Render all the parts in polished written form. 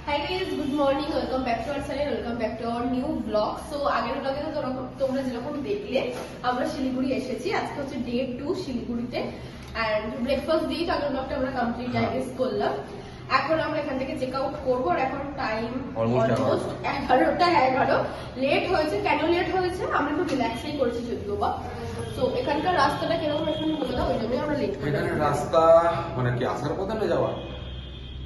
Hi guys, good morning. Welcome back to our channel. Welcome back to our new vlog. So আগের vlog এ তো তোমরা যেরকম দেখলে আমরা শিলিগুড়ি এসেছি। আজকে হচ্ছে ডে 2 শিলিগুড়িতে এন্ড ব্রেকফাস্ট দিয়ে আগের vlogটা আমরা কমপ্লিট গাইস করলাম। এখন আমরা এখান থেকে চেক আউট করব আর এখন টাইম অলমোস্ট 11টা 11 লেট হয়েছে। কেন লেট হয়েছে? আমরা একটু রিল্যাক্সই করেছি যদিও বা। সো এখানকার রাস্তাটা কিরকম এখন বলে দাও, ওই জন্যই আমরা লেট করেছি। এখানে রাস্তা মানে কি আসার পথে না যাওয়া?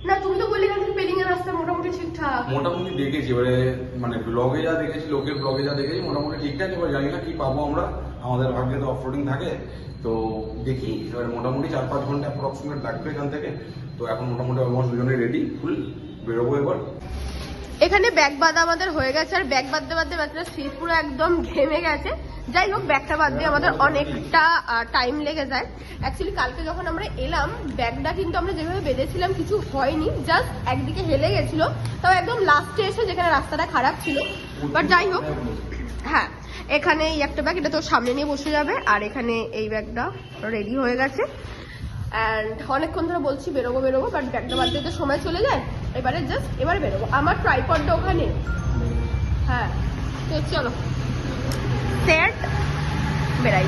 না তুমি তো বললে এখান থেকে পেলিং এর রাস্তা মোটামুটি ঠিকঠাক। মোটামুটি দেখেছি, এবারে মানে ব্লগে যা দেখেছি, লোকের ব্লগে যা দেখেছি মোটামুটি ঠিকঠাক। এবার জানি না কি পাবো আমরা, আমাদের ভাগ্যে তো অফরোডিং থাকে। তো দেখি এবারে মোটামুটি 4-5 ঘন্টা অ্যাপ্রক্সিমেট লাগবে এখান থেকে। তো এখন মোটামুটি অলমোস্ট দুজনে রেডি, ফুল বেরোবো এবার। এখানে ব্যাগ বাঁধা আমাদের হয়ে গেছে আর ব্যাগ বাঁধতে বাঁধতে বাচ্চারা শীত পুরো একদম ঘেমে গেছে। যাই হোক, ব্যাগটা বাদ দিয়ে আমাদের অনেকটা টাইম লেগে যায়। অ্যাকচুয়ালি কালকে যখন আমরা এলাম ব্যাগটা কিন্তু আমরা যেভাবে বেঁধেছিলাম কিছু হয়নি, জাস্ট একদিকে হেলে গেছিল, তাও একদম লাস্টে এসে যেখানে রাস্তাটা খারাপ ছিল। বাট যাই হোক, হ্যাঁ এখানে এই একটা ব্যাগ, এটা তো সামনে নিয়ে বসে যাবে। আর এখানে এই ব্যাগটা রেডি হয়ে গেছে অ্যান্ড অনেকক্ষণ ধরে বলছি বেরোবো বেরোবো, বাট ব্যাগটা বাদ দিতে সময় চলে যায়। এবারে বেরোবো। আমার ট্রাইপডটা ওখানে, হ্যাঁ তো চলো সেট বেরাই।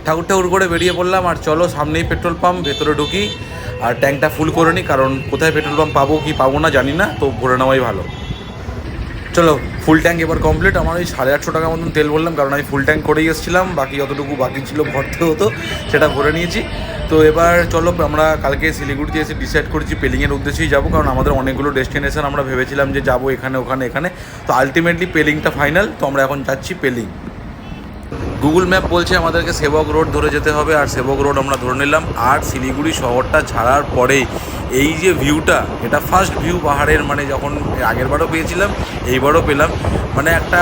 ঠাকুর করে বেরিয়ে পড়লাম আর চলো সামনেই পেট্রোল পাম্প, ভেতরে ঢুকি আর ট্যাঙ্কটা ফুল করে নিই, কারণ কোথায় পেট্রোল পাম্প পাবো কি পাবো না জানি না, তো ভরে নেওয়াই ভালো। চলো ফুল ট্যাঙ্ক এবার কমপ্লিট। আমার ওই 850 টাকা মতন তেল বললাম, কারণ আমি ফুল ট্যাঙ্ক করেই এসেছিলাম, বাকি যতটুকু বাকি ছিল ভরতে হতো সেটা ভরে নিয়েছি। তো এবার চলো, আমরা কালকে শিলিগুড়িতে এসে ডিসাইড করেছি পেলিংয়ের উদ্দেশ্যেই যাবো, কারণ আমাদের অনেকগুলো ডেস্টিনেশন আমরা ভেবেছিলাম যে যাবো এখানে ওখানে এখানে, তো আলটিমেটলি পেলিংটা ফাইনাল। তো আমরা এখন যাচ্ছি পেলিং। গুগল ম্যাপ বলছে আমাদেরকে সেবক রোড ধরে যেতে হবে, আর সেবক রোড আমরা ধরে নিলাম। আর শিলিগুড়ি শহরটা ছাড়ার পরেই এই যে ভিউটা, এটা ফার্স্ট ভিউ পাহাড়ের, মানে যখন আগেরবারও পেয়েছিলাম এইবারও পেলাম, মানে একটা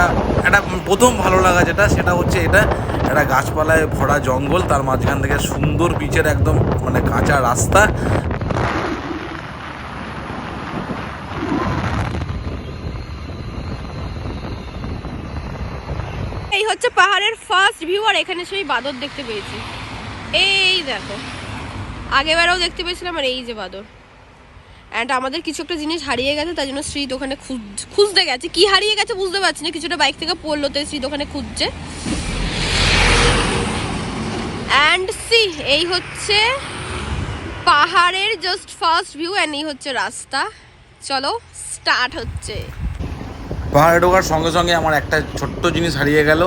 প্রথম ভালো লাগা যেটা, সেটা হচ্ছে এটা একটা গাছপালায় ভরা জঙ্গল, তার মাঝখান থেকে সুন্দর পিচের একদম মানে কাঁচা রাস্তা। এই হচ্ছে পাহাড়ের ফার্স্ট ভিউ আর এখানে সেই বাদর দেখতে পেয়েছি। এই দেখো, আগেবারও দেখতে পেয়েছিলাম আর এই যে বাদর। অ্যান্ড আমাদের কিছু একটা জিনিস হারিয়ে গেছে, তাই জন্য শ্রীত ওখানে খুঁজতে গেছে। কি হারিয়ে গেছে বুঝতে পারছি না, কিছুটা বাইক থেকে পড়লো, তাই শ্রীত ওখানে খুঁজছে। অ্যান্ড সি, এই হচ্ছে পাহাড়ের জাস্ট ফার্স্ট ভিউ অ্যান্ড এই হচ্ছে রাস্তা। চলো স্টার্ট হচ্ছে। পাহাড়ে ঢোকার সঙ্গে সঙ্গে আমার একটা ছোট্ট জিনিস হারিয়ে গেল,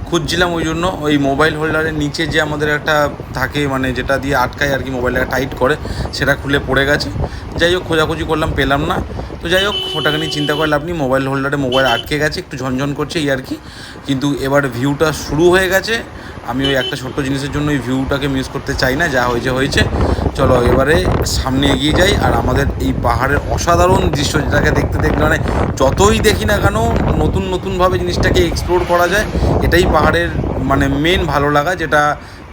খুঁজছিলাম ওই জন্য। ওই মোবাইল হোল্ডারের নিচে যে আমাদের একটা থাকে, মানে যেটা দিয়ে আটকায় আর কি, মোবাইলটাকে টাইট করে, সেটা খুলে পড়ে গেছে। যাই হোক, খোঁজাখুঁজি করলাম, পেলাম না। তো যাই হোক, ওটাকে নিয়ে চিন্তা করে লাভ নেই, মোবাইল হোল্ডারে মোবাইল আটকে গেছে, একটু ঝনঝন করছে এই আর কি। কিন্তু এবার ভিউটা শুরু হয়ে গেছে। আমি ওই একটা ছোট্ট জিনিসের জন্য ওই ভিউটাকে মিস করতে চাই না, যা হয়েছে হয়েছে। চলো এবারে সামনে এগিয়ে যাই। আর আমাদের এই পাহাড়ের অসাধারণ দৃশ্য, যেটাকে দেখতে দেখতে মানে যতই দেখি না কেন নতুন নতুনভাবে জিনিসটাকে এক্সপ্লোর করা যায়, এটাই পাহাড়ের মানে মেন ভালো লাগা, যেটা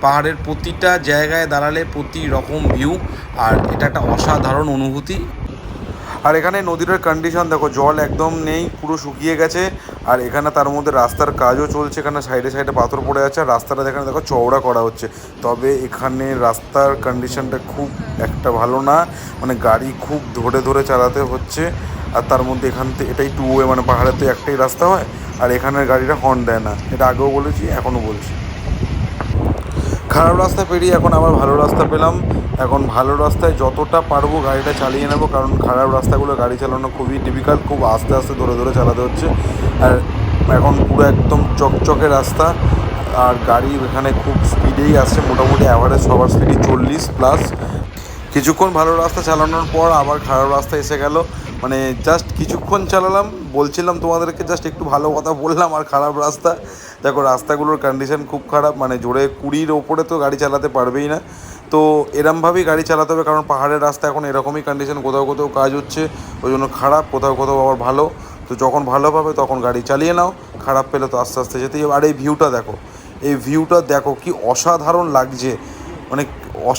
পাহাড়ের প্রতিটা জায়গায় দাঁড়ালে প্রতি রকম ভিউ, আর এটা একটা অসাধারণ অনুভূতি। আর এখানে নদীর কন্ডিশন দেখো, জল একদম নেই, পুরো শুকিয়ে গেছে। আর এখানে তার মধ্যে রাস্তার কাজও চলছে, এখানে সাইডে সাইডে পাথর পড়ে আছে। আর রাস্তাটা এখানে দেখো চওড়া করা হচ্ছে, তবে এখানে রাস্তার কন্ডিশনটা খুব একটা ভালো না, মানে গাড়ি খুব ধরে ধরে চালাতে হচ্ছে। আর তার মধ্যে এখান থেকে এটাই টু ওয়ে, মানে পাহাড়ে তো একটাই রাস্তা হয়, আর এখানের গাড়িটা হর্ন দেয় না, এটা আগেও বলেছি এখনও বলছি। খারাপ রাস্তা পেরিয়ে এখন আবার ভালো রাস্তা পেলাম। এখন ভালো রাস্তায় যতটা পারবো গাড়িটা চালিয়ে নেবো, কারণ খারাপ রাস্তাগুলো গাড়ি চালানো খুবই ডিফিকাল্ট, খুব আস্তে আস্তে ধরে ধরে চালাতে হচ্ছে। আর এখন পুরো একদম চকচকে রাস্তা, আর গাড়ি এখানে খুব স্পিডেই আসছে, মোটামুটি অ্যাভারেজ সবার স্পিডই 40+। কিছুক্ষণ ভালো রাস্তা চালানোর পর আবার খারাপ রাস্তা এসে গেল, মানে জাস্ট কিছুক্ষণ চালালাম, বলছিলাম তোমাদেরকে, জাস্ট একটু ভালো কথা বললাম, আর খারাপ রাস্তা। দেখো রাস্তাগুলোর কন্ডিশন খুব খারাপ, মানে জোরে 20-র ওপরে তো গাড়ি চালাতে পারবেই না। তো এরমভাবেই গাড়ি চালাতে হবে, কারণ পাহাড়ের রাস্তা এখন এরকমই কন্ডিশন, কোথাও কোথাও কাজ হচ্ছে ওই জন্য খারাপ, কোথাও কোথাও আবার ভালো। তো যখন ভালো পাবে তখন গাড়ি চালিয়ে নাও, খারাপ পেলে তো আস্তে আস্তে যেতেই হবে। আর এই ভিউটা দেখো, এই ভিউটা দেখো কি অসাধারণ লাগছে, মানে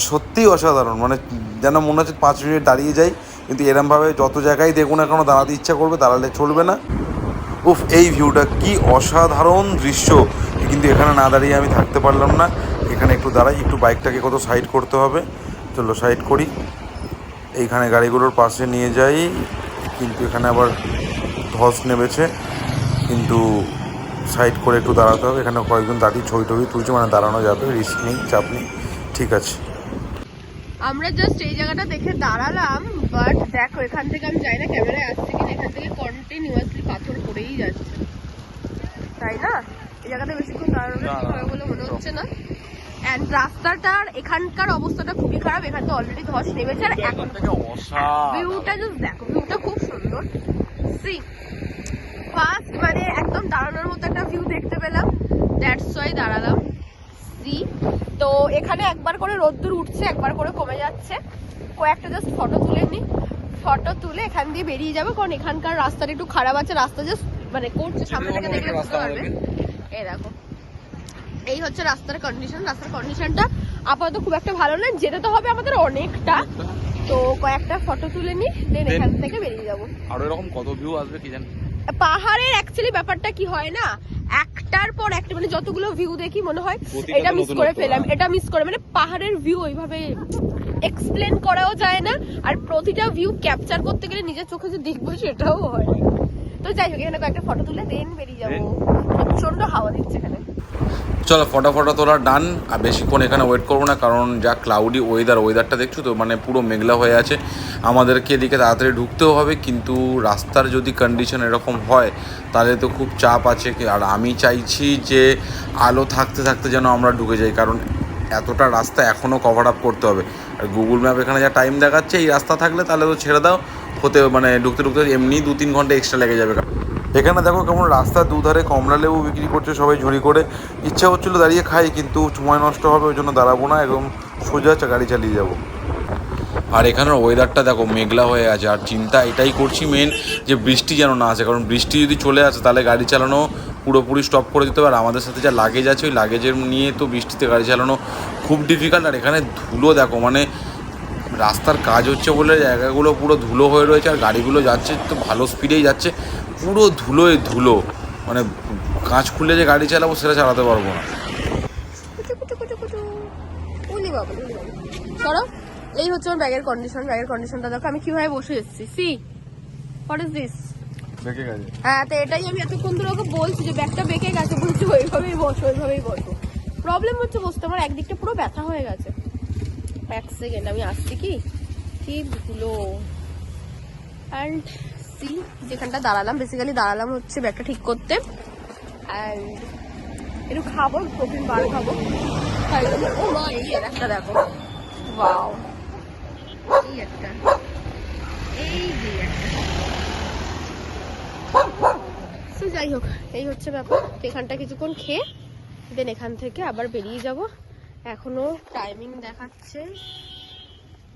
সত্যিই অসাধারণ, মানে যেন মনে হচ্ছে 5 মিনিট দাঁড়িয়ে যাই। কিন্তু এরমভাবে যত জায়গায় দেখুন এখনও দাঁড়াতে ইচ্ছা করবে, দাঁড়ালে চলবে না। উফ, এই ভিউটা কি অসাধারণ দৃশ্য, কিন্তু এখানে না দাঁড়িয়ে আমি থাকতে পারলাম না, এখানে একটু দাঁড়াই, একটু বাইকটাকে কত সাইড করতে হবে। চলো সাইড করি, এইখানে গাড়িগুলোর পাশে নিয়ে যাই। কিন্তু এখানে আবার ধস নেমেছে, কিন্তু সাইড করে একটু দাঁড়াতে হবে। এখানে কয়েকজন দাঁড়িয়ে ছবি টবি তুলছে, মানে দাঁড়ানো যাবে, রিস্ক নেই, চাপ নেই, ঠিক আছে। আমরা জাস্ট এই জায়গাটা দেখে দাঁড়ালাম, বাট দেখো এখান থেকে আমি জানি না ক্যামেরায় আসছে কিনা, এখান থেকে কন্টিনিউয়াসলি পাথর পড়েই যাচ্ছে, তাই না? এই জায়গাটা বেশিক্ষণ দাঁড়ানো হবে বলে মনে হচ্ছে না। অ্যান্ড রাস্তাটার এখানকার অবস্থাটা খুবই খারাপ, এখান থেকে অলরেডি ধস নেমেছে। আর এখন ভিউটা জাস্ট দেখো, ভিউটা খুব সুন্দর। সি ফার্স্ট মানে একদম দাঁড়ানোর মতো একটা ভিউ দেখতে পেলাম, দ্যাটস ওয়াই দাঁড়ালাম। সি তো এখানে একবার করে রোদ্দুর উঠছে, একবার করে কমে যাচ্ছে। কয়েকটা জাস্ট ফটো তুলে নিই, ফটো তুলে এখান দিয়ে বেরিয়ে যাবে, কারণ এখানকার রাস্তাটা একটু খারাপ আছে। রাস্তা জাস্ট মানে করছে, সামনে থেকে দেখলে বুঝতে পারবে। এই দেখো, এই হচ্ছে রাস্তার কন্ডিশন। রাস্তার কন্ডিশনটা আপাতত খুব একটা ভালো না, যেতে তো হবে আমাদের অনেকটা। তো কয়েকটা ফটো তুলে নিই, দেন এখান থেকে বেরিয়ে যাবো। আর এরকম কত ভিউ আসবে কি জানি। পাহাড়ের অ্যাকচুয়ালি ব্যাপারটা কি হয় না, একটার পর একটা মানে যতগুলো ভিউ দেখি মনে হয় এটা মিস করে ফেলাম, এটা মিস করে, মানে পাহাড়ের ভিউ ওইভাবে এক্সপ্লেন করাও যায় না, আর প্রতিটা ভিউ ক্যাপচার করতে গেলে নিজের চোখে যে দেখবো সেটাও হয়। তো যাই হোক, এখানে কয়েকটা ফটো তুলে দেন বেরিয়ে যাবো। প্রচন্ড হাওয়া দিচ্ছে এখানে। চলো ফটো তোলা ডান। আর বেশিক্ষণ এখানে ওয়েট করবো না, কারণ যা ক্লাউডি ওয়েদারটা দেখছো তো, মানে পুরো মেঘলা হয়ে আছে। আমাদেরকে এদিকে তাড়াতাড়ি ঢুকতেও হবে, কিন্তু রাস্তার যদি কন্ডিশন এরকম হয় তাহলে তো খুব চাপ আছে। আর আমি চাইছি যে আলো থাকতে থাকতে যেন আমরা ঢুকে যাই, কারণ এতটা রাস্তা এখনও কভার আপ করতে হবে। আর গুগল ম্যাপ এখানে যা টাইম দেখাচ্ছে, এই রাস্তা থাকলে তাহলে তো ছেড়ে দাও, হতে মানে ঢুকতে এমনি 2-3 ঘন্টা এক্সট্রা লেগে যাবে। এখানে দেখো কেমন রাস্তার দুধারে কমলা লেবু বিক্রি করছে সবাই ঝুড়ি করে। ইচ্ছা হচ্ছিলো দাঁড়িয়ে খাই, কিন্তু সময় নষ্ট হবে, ওই জন্য দাঁড়াবো না, একদম সোজা গাড়ি চালিয়ে যাবো। আর এখানের ওয়েদারটা দেখো মেঘলা হয়ে আছে, আর চিন্তা এটাই করছি মেন যে বৃষ্টি যেন না আসে, কারণ বৃষ্টি যদি চলে আসে তাহলে গাড়ি চালানো পুরোপুরি স্টপ করে দিতে পারে। আমাদের সাথে যা লাগেজ আছে, ওই লাগেজের নিয়ে তো বৃষ্টিতে গাড়ি চালানো খুব ডিফিকাল্ট। আর এখানে ধুলো দেখো, মানে রাস্তার কাজ হচ্ছে বলে জায়গাগুলো পুরো ধুলো হয়ে রয়েছে, আর গাড়িগুলো যাচ্ছে তো ভালো স্পিডেই যাচ্ছে, পুরো ধুলো, মানে কাঁচ খুলে যে গাড়ি চালাবো সেটা চালাতে পারবো না। সরো, এই হচ্ছে আমার ব্যাগের কন্ডিশন। ব্যাগের কন্ডিশনটা দেখো, আমি কিভাবে বসে এসেছি। See what is this? বেঁকে গেছে। হ্যাঁ, তো এটাই আমি এতক্ষণ ধরে ওকে বলছি যে ব্যাগটা বেঁকে গেছে, বলছি ওইভাবেই বসো, ওইভাবেই বসো। প্রবলেম হচ্ছে বসতে, আমার একদিকটা পুরো ব্যথা হয়ে গেছে। এক সেকেন্ড, আমি আসছি। কি ধুলো। অ্যান্ড সি যেখানটা দাঁড়ালাম, বেসিক্যালি দাঁড়ালাম হচ্ছে ব্যাগটা ঠিক করতে, অ্যান্ড একটু খাবো, প্রোটিন বার খাবো। ও মা, এই একটা দেখো, ওয়াও, এই একটা, এই যে একটা। তো যাই হোক, এই হচ্ছে ব্যাপার। এখানটা কিছুক্ষণ খেয়ে দেন এখান থেকে আবার বেরিয়ে যাব। এখনো টাইমিং দেখাচ্ছে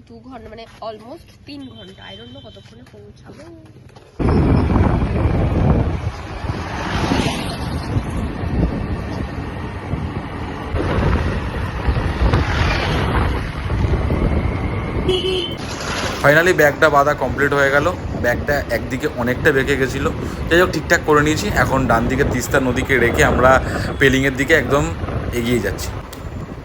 2 ঘন্টা, মানে অলমোস্ট 3 ঘন্টা। আই ডোন্ট নো কতক্ষণে পৌঁছাবো। ফাইনালি ব্যাগটা বাঁধা কমপ্লিট হয়ে গেল। ব্যাগটা একদিকে অনেকটা বেঁকে গেছিলো, যাই হোক ঠিকঠাক করে নিয়েছি। এখন ডান দিকে তিস্তা নদীকে রেখে আমরা পেলিংয়ের দিকে একদম এগিয়ে যাচ্ছি।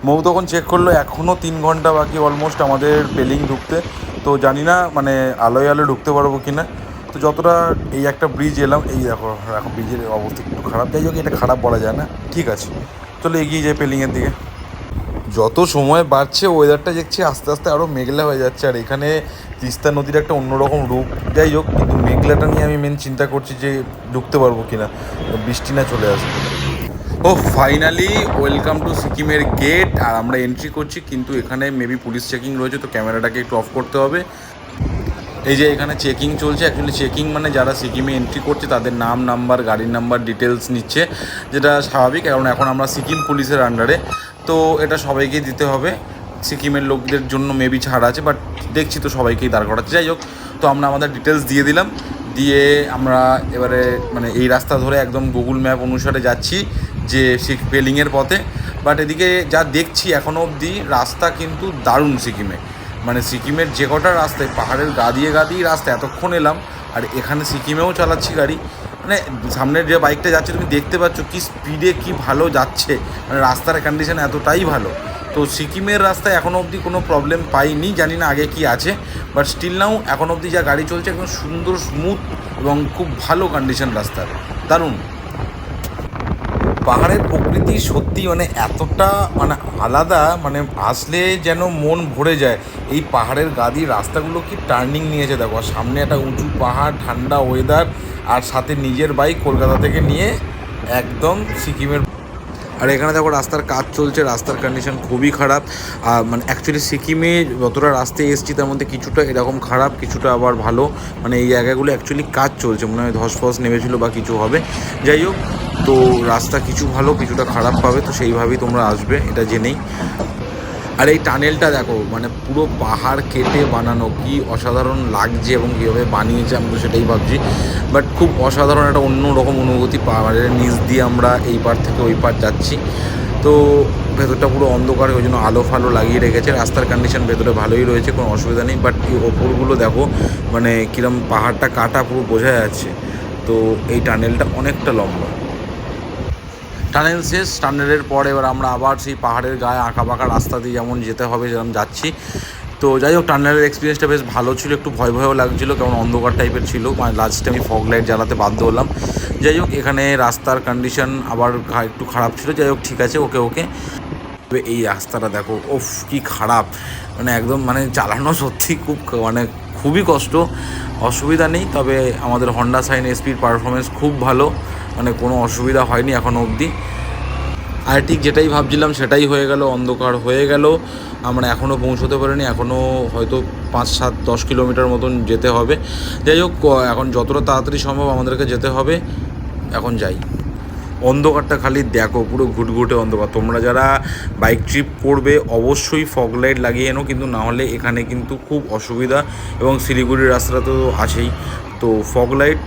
মৌ তখন চেক করলো এখনও 3 ঘন্টা বাকি অলমোস্ট আমাদের পেলিং ঢুকতে। তো জানি না মানে আলোয় ঢুকতে পারবো কি না। তো যতটা এই একটা ব্রিজ এলাম, এই দেখো এখন ব্রিজের অবস্থা একটু খারাপ, যাই হোক এটা খারাপ বলা যায় না, ঠিক আছে চলো এগিয়ে যাই পেলিংয়ের দিকে। যত সময় বাড়ছে ওয়েদারটা দেখছি আস্তে আস্তে আরও মেঘলা হয়ে যাচ্ছে। আর এখানে তিস্তা নদীর একটা অন্যরকম রূপ, যাই হোক কিন্তু মেঘলাটা নিয়ে আমি মেন চিন্তা করছি যে ঢুকতে পারবো কি না, বৃষ্টি না চলে আসে। ও ফাইনালি ওয়েলকাম টু সিকিমের গেট। আর আমরা এন্ট্রি করছি, কিন্তু এখানে মেবি পুলিশ চেকিং রয়েছে, তো ক্যামেরাটাকে একটু অফ করতে হবে। এই যে এখানে চেকিং চলছে, অ্যাকচুয়ালি চেকিং মানে যারা সিকিমে এন্ট্রি করছে তাদের নাম, নাম্বার, গাড়ির নাম্বার, ডিটেলস নিচ্ছে, যেটা স্বাভাবিক, কারণ এখন আমরা সিকিম পুলিশের আন্ডারে, তো এটা সবাইকে দিতে হবে। সিকিমের লোকদের জন্য মেবি ছাড় আছে, বাট দেখছি তো সবাইকেই দাঁড় করাচ্ছে। যাই হোক, তো আমরা আমাদের ডিটেলস দিয়ে দিলাম, দিয়ে আমরা এবারে মানে এই রাস্তা ধরে একদম গুগল ম্যাপ অনুসারে যাচ্ছি যে পেলিংয়ের পথে। বাট এদিকে যা দেখছি এখনও অবধি রাস্তা কিন্তু দারুণ সিকিমে, মানে সিকিমের যে কটা রাস্তায় পাহাড়ের গা দিয়ে রাস্তা এতক্ষণ এলাম, আর এখানে সিকিমেও চালাচ্ছি গাড়ি, মানে সামনের যে বাইকটা যাচ্ছে তুমি দেখতে পাচ্ছ কি স্পিডে কি ভালো যাচ্ছে, মানে রাস্তার কন্ডিশন এতটাই ভালো তো সিকিমের রাস্তায় এখনও অবধি কোনো প্রবলেম পাইনি, জানি না আগে কি আছে, বাট স্টিল নাও এখন অবধি যা গাড়ি চলছে একদম সুন্দর স্মুথ এবং খুব ভালো কন্ডিশন রাস্তার, দারুণ। পাহাড়ের প্রকৃতি সত্যি মানে এতটা মানে আলাদা, মানে আসলে যেন মন ভরে যায়। এই পাহাড়ের গা দিয়ে রাস্তাগুলো কি টার্নিং নিয়েছে দেখো, সামনে একটা উঁচু পাহাড়, ঠান্ডা ওয়েদার, আর সাথে নিজের বাইক কলকাতা থেকে নিয়ে একদম সিকিমের। আর এখানে দেখো রাস্তার কাজ চলছে, রাস্তার কন্ডিশন খুবই খারাপ। মানে অ্যাকচুয়ালি সিকিমে যতটা রাস্তায় এসেছি তার মধ্যে কিছুটা এরকম খারাপ, কিছুটা আবার ভালো। মানে এই জায়গাগুলো অ্যাকচুয়ালি কাজ চলছে, মনে হয় ধস ফস নেমেছিল বা কিছু হবে, যাই হোক। তো রাস্তা কিছু ভালো কিছুটা খারাপ পাবে, তো সেইভাবেই তোমরা আসবে, এটা জেনেই। আর এই টানেলটা দেখো, মানে পুরো পাহাড় কেটে বানানো, কি অসাধারণ লাগছে এবং কীভাবে বানিয়েছে আমি তো সেটাই ভাবছি। বাট খুব অসাধারণ একটা অন্যরকম অনুভূতি, পাহাড়ের নিচ দিয়ে আমরা এই পার থেকে ওই পার যাচ্ছি। তো ভেতরটা পুরো অন্ধকার, ওই জন্য আলো ফালো লাগিয়ে রেখেছে। রাস্তার কন্ডিশন ভেতরে ভালোই রয়েছে, কোনো অসুবিধা নেই। বাট এই ওপরগুলো দেখো, মানে কীরকম পাহাড়টা কাটা পুরো বোঝা যাচ্ছে। তো এই টানেলটা অনেকটা লম্বা। টানেল শেষ, টানেলের পর এবার আমরা আবার সেই পাহাড়ের গায়ে আঁকা বাঁকা রাস্তা দিয়ে যেমন যেতে হবে যেরকম যাচ্ছি। তো যাই হোক, টানেলের এক্সপিরিয়েন্সটা বেশ ভালো ছিল, একটু ভয় ভয়ও লাগছিলো, কারণ অন্ধকার টাইপের ছিল, মানে লাস্টে আমি ফগ লাইট জ্বালাতে বাধ্য হলাম। যাই হোক, এখানে রাস্তার কন্ডিশন আবার একটু খারাপ ছিল, যাই হোক ঠিক আছে, ওকে। এই রাস্তাটা দেখো, ওফ কি খারাপ, মানে একদম মানে চালানো সত্যি খুব মানে খুবই কষ্ট। অসুবিধা নেই, তবে আমাদের হন্ডা সাইন এসপির পারফরমেন্স খুব ভালো, মানে কোনো অসুবিধা হয়নি এখনও অবধি। আর ঠিক যেটাই ভাবছিলাম সেটাই হয়ে গেল, অন্ধকার হয়ে গেল। আমরা এখনও পৌঁছতে পারিনি, এখনও হয়তো 5-7-10 কিলোমিটার মতন যেতে হবে। যাই হোক, এখন যতটা তাড়াতাড়ি সম্ভব আমাদেরকে যেতে হবে, এখন যাই। অন্ধকারটা খালি দেখো, পুরো ঘুটঘুটে অন্ধকার। তোমরা যারা বাইক ট্রিপ করবে অবশ্যই ফগ লাইট লাগিয়ে এনো, কিন্তু না হলে এখানে কিন্তু খুব অসুবিধা। এবং শিলিগুড়ির রাস্তাটা তো আছেই, তো ফগ লাইট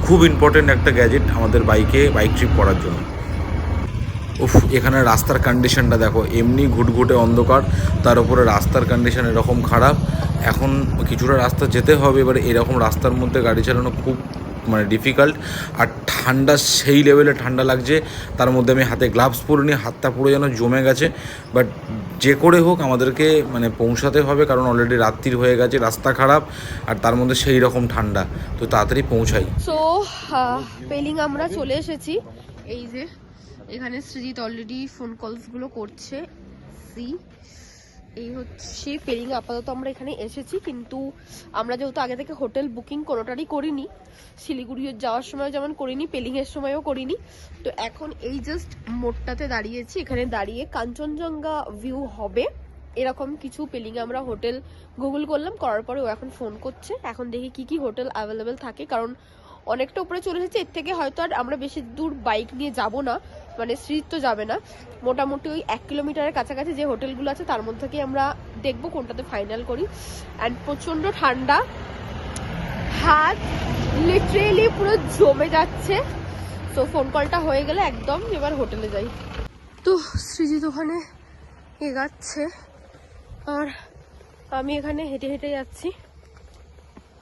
খুব ইম্পর্টেন্ট একটা গ্যাজেট আমাদের বাইকে বাইক ট্রিপ করার জন্য। উফ, এখানে রাস্তার কন্ডিশনটা দেখো, এমনি ঘুটঘুটে অন্ধকার, তার উপরে রাস্তার কন্ডিশন এরকম খারাপ। এখন কিছুটা রাস্তা যেতে হবে, এবার এরকম রাস্তার মধ্যে গাড়ি চালানো খুব মানে ডিফিকাল্ট। আর ঠান্ডা সেই লেভেলে ঠান্ডা লাগছে, তার মধ্যে আমি হাতে গ্লাভস পরিনি, হাতটা পুরো যেন জমে গেছে। বাট যে করে হোক আমাদেরকে মানে পৌঁছাতে হবে, কারণ অলরেডি রাত্রির হয়ে গেছে, রাস্তা খারাপ, আর তার মধ্যে সেই রকম ঠান্ডা, তো তাড়াতাড়ি পৌঁছাই। সো পেলিং আমরা চলে এসেছি। এই যে এখানে সৃজিত অলরেডি ফোন কলসগুলো করছে। এই হচ্ছে পেলিং। আপাতত আমরা এখানে এসেছি, কিন্তু আমরা যেহেতু আগে থেকে হোটেল বুকিং কোনোটারই করিনি, শিলিগুড়ি যাওয়ার সময় যেমন করিনি, পেলিংয়ের সময়ও করিনি, তো এখন এই জাস্ট মোড়টাতে দাঁড়িয়েছি। এখানে দাঁড়িয়ে কাঞ্চনজঙ্ঘা ভিউ হবে এরকম কিছু পেলিংয়ে আমরা হোটেল গুগল করলাম, করার পরে ও এখন ফোন করছে। এখন দেখি কি কি হোটেল অ্যাভেলেবেল থাকে, কারণ অনেকটা উপরে চলে এসেছে। এর থেকে হয়তো আর আমরা বেশি দূর বাইক নিয়ে যাব না, মানে সৃজিত তো যাবে না। মোটামুটি ওই 1 কিলোমিটারের কাছাকাছি যে হোটেলগুলো আছে তার মধ্যে থেকে আমরা দেখবো কোনটাতে ফাইনাল করি। অ্যান্ড প্রচণ্ড ঠান্ডা, হাত লিটারেলি পুরো জমে যাচ্ছে। তো ফোন কলটা হয়ে গেলে একদম এবার হোটেলে যাই। তো সৃজিত ওখানে এগাচ্ছে আর আমি এখানে হেঁটে হেঁটে যাচ্ছি।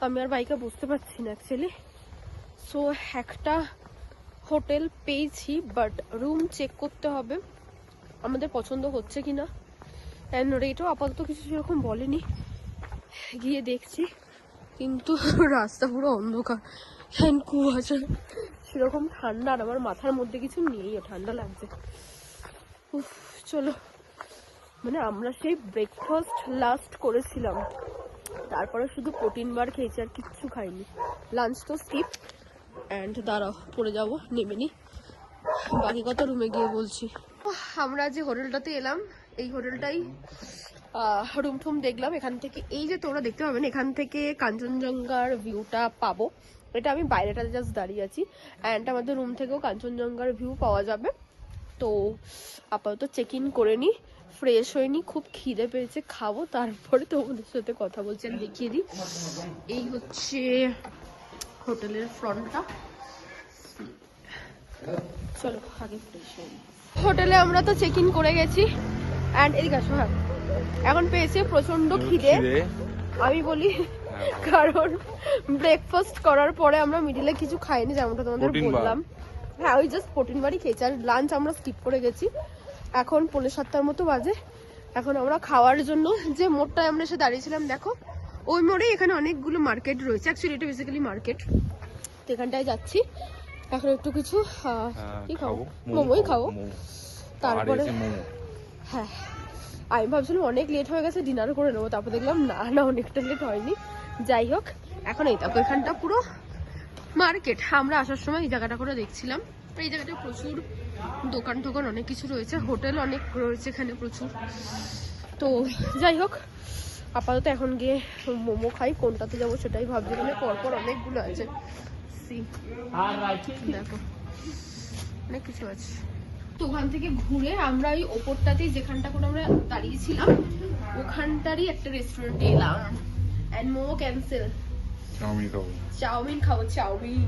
আমি আর বাইকে বুঝতে পারছি না অ্যাকচুয়ালি। সো একটা হোটেল পেয়েছি, বাট রুম চেক করতে হবে আমাদের পছন্দ হচ্ছে কিনা। অ্যান্ড রেটও আপাতত কিছু সেরকম বলেনি, গিয়ে দেখছি। কিন্তু রাস্তা পুরো অন্ধকার, অ্যান্ড কুয়াশা, সেরকম ঠান্ডা, আর আমার মাথার মধ্যে কিছু নেই, ঠান্ডা লাগছে। উফ, চলো। মানে আমরা সেই ব্রেকফাস্ট লাস্ট করেছিলাম, তারপরে শুধু প্রোটিন বার খেয়েছি, আর কিচ্ছু খাইনি। লাঞ্চ তো স্কিপ। অ্যান্ড দাঁড়াও, পড়ে যাবো, নেমে নি, বাকি কথা রুমে গিয়ে বলছি। আমরা যে হোটেলটাতে এলাম, এই হোটেলটাই রুম টুম দেখলাম। এখান থেকে এই যে তোমরা দেখতে পাবেন, এখান থেকে কাঞ্চনজঙ্ঘার ভিউটা পাবো। এটা আমি বাইরেটাতে জাস্ট দাঁড়িয়ে আছি, অ্যান্ড আমাদের রুম থেকেও কাঞ্চনজঙ্ঘার ভিউ পাওয়া যাবে। তো আপাতত চেক ইন করে নিই, ফ্রেশ হয়নি, খুব খিদে পেয়েছে, খাবো, তারপরে তোমাদের সাথে কথা বলছি। আর দেখিয়ে দিই, এই হচ্ছে হোটেলের ফ্রন্টটা। চলো আগে ফ্রেশ হই। হোটেলে আমরা তো চেক ইন করে গেছি, অ্যান্ড এদিকে আসো। হ্যাঁ, এখন পেয়েছে প্রচন্ড খিদে, আমি বলি, কারণ ব্রেকফাস্ট করার পরে আমরা মিডিলে কিছু খাইনি, যেমনটা তোমাদের বললাম। হ্যাঁ, ওই জাস্ট প্রোটিন বারই খেয়েছি, আর লাঞ্চ আমরা স্কিপ করে গেছি। এখন 6:45 মতো বাজে, এখন আমরা খাওয়ার জন্য যে মোড়টায় আমরা এসে দাঁড়িয়েছিলাম দেখো, ওই মোড়ে এখানে অনেকগুলো মার্কেট রয়েছে, অ্যাকচুয়ালি এটা বেসিক্যালি মার্কেট। তো এখানটায় যাচ্ছি এখন একটু কিছু কি খাবো, মোমোই খাবো। তারপরে হ্যাঁ আমি ভাবছিলাম অনেক লেট হয়ে গেছে ডিনার করে নেবো, তারপর দেখলাম না অনেকটা লেট হয়নি। যাই হোক এখন এই দেখো এখানটা পুরো মার্কেট। আমরা আসার সময় এই জায়গাটা করে দেখছিলাম, এই জায়গাটা প্রচুর দোকান টোকান অনেক কিছু রয়েছে, হোটেল অনেক রয়েছে এখানে প্রচুর। তো যাই হোক আপাতত এখন গিয়ে মোমো খাই, কোনটাতে যাবো সেটাই ভাবছিলাম, পরপর অনেকগুলো আছে, দেখো অনেক কিছু আছে। তো ওখান থেকে ঘুরে আমরা ওই ওপরটাতেই যেখানটা করে আমরা দাঁড়িয়েছিলাম ওখানটারই একটা রেস্টুরেন্টে এলাম। এন্ড মোমো ক্যান্সেল, চাউমিন খাবো চাউমিন।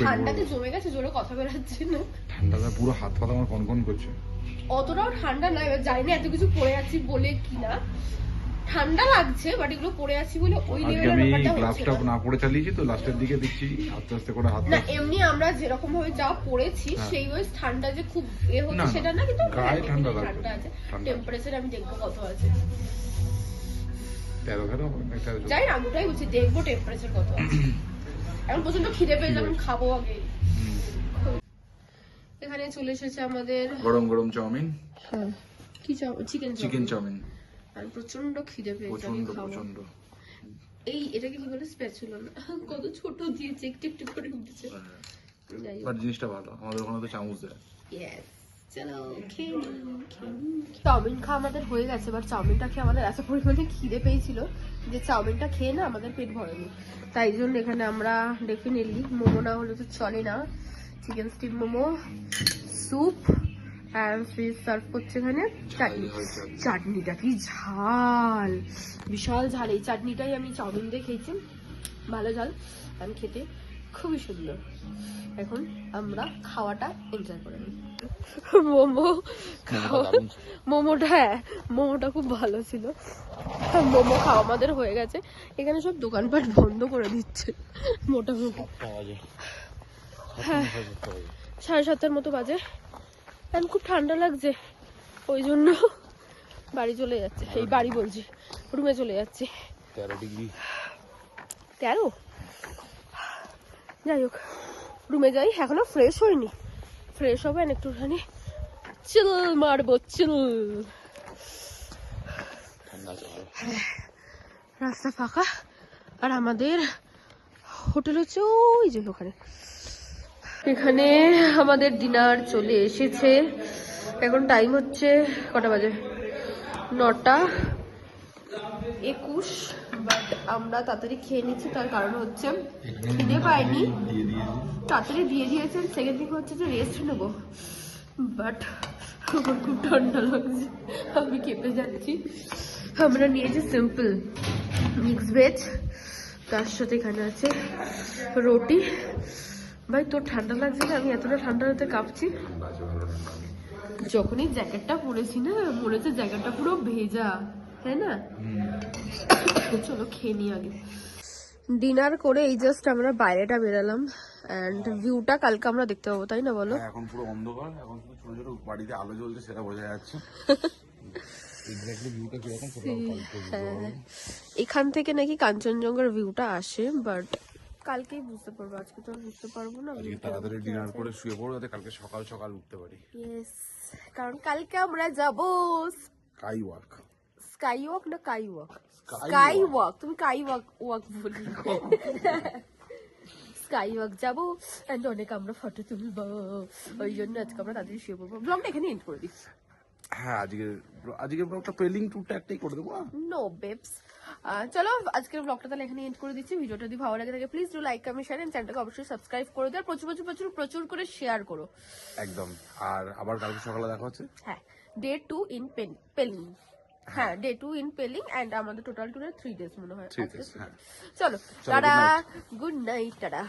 ঠান্ডাতে জমে গেছে, জোরে কথা বেরোচ্ছে না, ঠান্ডাটা পুরো হাত পা আমার কনকন করছে। অতটাও ঠান্ডা নয়, এবার জানি না এত কিছু পরে আছি বলে কিনা ঠান্ডা লাগছে, বাট এগুলো পরে আছি বলে ওই লেভেলের ব্যাপারটা হচ্ছে গ্লাভসটা না পরে চালিয়েছি তো লাস্টের দিকে দেখছি আস্তে আস্তে করে হাত না। এমনি আমরা যেরকম ভাবে যা পরেছি সেই ওই ঠান্ডা যে খুব এ হচ্ছে সেটা না, কিন্তু গায়ে ঠান্ডা ঠান্ডা আছে। টেম্পারেচার আমি দেখবো কত আছে, 13 যাই না আমি ওটাই বলছি, দেখবো টেম্পারেচার কত আছে। এখন প্রচন্ড খিদে পেয়ে যাবে, খাবো আগে। এখানে চলে এসেছে আমাদের গরম গরম চাউমিন, হ্যাঁ কি চিকেন চাউমিন। আর প্রচন্ড খিদে পেয়েছে, আমি খাবো। এই এটাকে কি বলে স্প্যাচুলা না, কত ছোট দিয়েছে, একটু একটু করে উঠেছে। বাট জিনিসটা ভালো, আমাদের ওখানে তো চামচ দেয়। ইয়েস চলো চাউমিন খাওয়া আমাদের হয়ে গেছে, বাট চাউমিনটা খেয়ে আমাদের এত পরিমাণে খিদে পেয়েছিল যে চাউমিনটা খেয়ে না আমাদের পেট ভরেনি। তাই জন্য এখানে আমরা ডেফিনেটলি মোমো না হলে তো চলে না, chicken steam momo, soup and fish serve করছে এখানে। চাটনি, চাটনিটা কি ঝাল, বিশাল ঝাল। এই চাটনিটাই আমি চাউমিন দিয়ে খেয়েছি, ভালো ঝাল, আমি খেতে খুবই সুন্দর। এখন আমরা খাওয়াটা এনজয় করে নিই। মোমো মোমোটা, হ্যাঁ মোমোটা খুব ভালো ছিল। মোমো খাওয়া আমাদের হয়ে গেছে, এখানে সব দোকানপাট বন্ধ করে দিচ্ছে মোটামুটি। হ্যাঁ 7:30 মতো বাজে, এখন খুব ঠান্ডা লাগছে ওই জন্য বাড়ি চলে যাচ্ছে, এই বাড়ি বলছি রুমে চলে যাচ্ছে। 13 ডিগ্রি, 13। যাই হোক রুমে যাই, এখনো ফ্রেশ হয়নি, ফ্রেশ হবে একটুখানি চিল মারবো চিল। রাস্তা ফাঁকা আর আমাদের হোটেল হচ্ছে ওই যে ওখানে। এখানে আমাদের ডিনার চলে এসেছে, এখন টাইম হচ্ছে কটা বাজে, 9:21। বাট আমরা তাড়াতাড়ি খেয়ে নিচ্ছি, তার কারণ হচ্ছে খিদে পাইনি, তাড়াতাড়ি দিয়ে দিয়েছেন। সেকেন্ড থিং হচ্ছে যে রেস্ট নেবো, বাট আমার খুব ঠান্ডা লাগছে, আমি কেঁপে যাচ্ছি। আমরা নিয়েছি সিম্পল মিক্স ভেজ, তার সাথে এখানে আছে রুটি। ভাই তোর ঠান্ডা লাগছে না? আমি এতটা ঠান্ডা হতে কাঁপছি। যখনই জ্যাকেটটা পরেছি না মনে হচ্ছে জ্যাকেটটা পুরো ভেজা, তাই না? চলো খেয়ে নি আগে। ডিনার করে এই জাস্ট আমরা বাইরেটা বেরালাম, এন্ড ভিউটা কালকে আমরা দেখতে পাবো, তাই না বলো? এখন পুরো অন্ধকার, এখন শুধু ছোট ছোট বাড়িতে আলো জ্বলছে সেটা বোঝা যাচ্ছে। এখান থেকে নাকি কাঞ্চনজঙ্ঘার ভিউটা আসে, বাট কালকেই বুঝতে পারবো, আজকে তো বুঝতে পারবো না। আজকে তাড়াতাড়ি ডিনার করে শুয়ে পড়ো যাতে কালকে সকাল সকাল উঠতে পারি। ইয়েস, কারণ কালকে আমরা যাব স্কাই ওয়াক। স্কাই ওয়াক না কাই ওয়াক? স্কাই ওয়াক, তুমি কাই ওয়াক ওয়াক বলি। স্কাই ওয়াক যাবো এন্ড অনেক আমরা ফটো তুলবো, ওই জন্য আজকে আমরা তাড়াতাড়ি শুয়ে পড়বো। ব্লগটা এখানে এন্ড করে দিই। হ্যাঁ আজকে ব্লগটা পেলিং ট্যুরটা একটাই করে দেবো। নো বেবস, চলো আজকের ব্লগটা তাহলে এখানে এন্ড করে দিচ্ছি। ভিডিওটা যদি ভালো লাগে থাকে please do like comment share, and চ্যানেলটাকে অবশ্যই সাবস্ক্রাইব করে দাও, প্রচুর প্রচুর প্রচুর প্রচুর করে শেয়ার করো একদম। আর আবার কালকে সকালে দেখা হচ্ছে। হ্যাঁ, ডে 2 ইন পেলিং। হ্যাঁ, ডে 2 ইন পেলিং, এন্ড আমাদের টোটাল টুরে 3 ডেজ মনে হয়। 3 days, হ্যাঁ। চলো টাটা, গুড নাইট, টাটা।